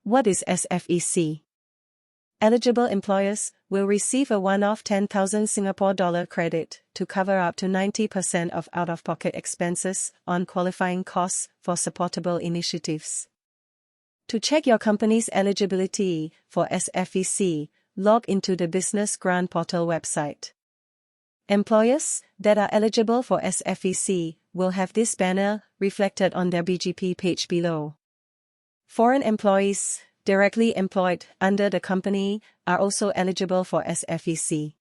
What is SFEC? Eligible employers will receive a one-off 10,000 Singapore dollar credit to cover up to 90% of out-of-pocket expenses on qualifying costs for supportable initiatives. To check your company's eligibility for SFEC, log into the Business Grant Portal website. Employers that are eligible for SFEC will have this banner reflected on their BGP page below. Foreign employees directly employed under the company are also eligible for SFEC.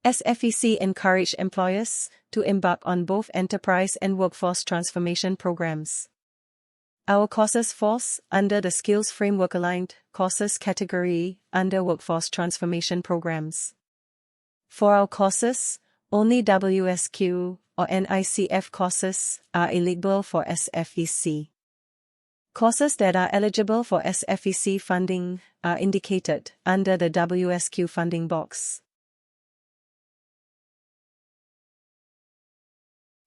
SFEC encourage employers to embark on both enterprise and workforce transformation programs. Our courses falls under the Skills Framework Aligned Courses category under Workforce Transformation Programs. For our courses, only WSQ or NICF courses are eligible for SFEC. Courses that are eligible for SFEC funding are indicated under the WSQ funding box.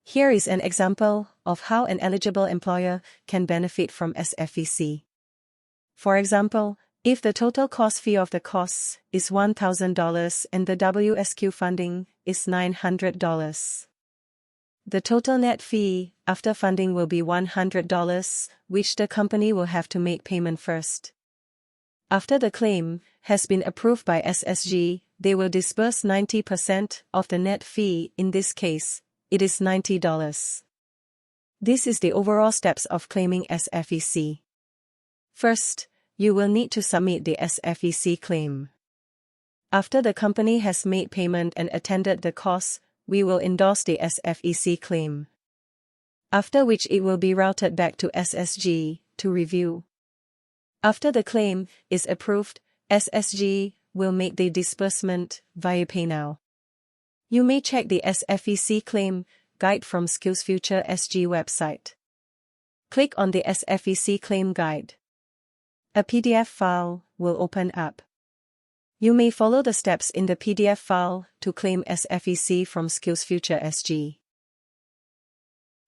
Here is an example of how an eligible employer can benefit from SFEC. For example, if the total course fee of the course is $1,000 and the WSQ funding is $900. The total net fee after funding will be $100, which the company will have to make payment first. After the claim has been approved by SSG, they will disburse 90% of the net fee. In this case, it is $90. This is the overall steps of claiming SFEC. First, you will need to submit the SFEC claim. After the company has made payment and attended the course, we will endorse the SFEC claim. After which it will be routed back to SSG to review. After the claim is approved, SSG will make the disbursement via PayNow. You may check the SFEC claim guide from SkillsFuture SG website. Click on the SFEC claim guide. A PDF file will open up. You may follow the steps in the PDF file to claim SFEC from SkillsFuture SG.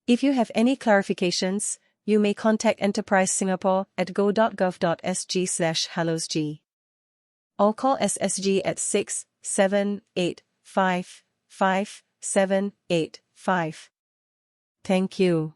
If you have any clarifications, you may contact Enterprise Singapore at go.gov.sg/hallosg. Or call SSG at 678555785. Thank you.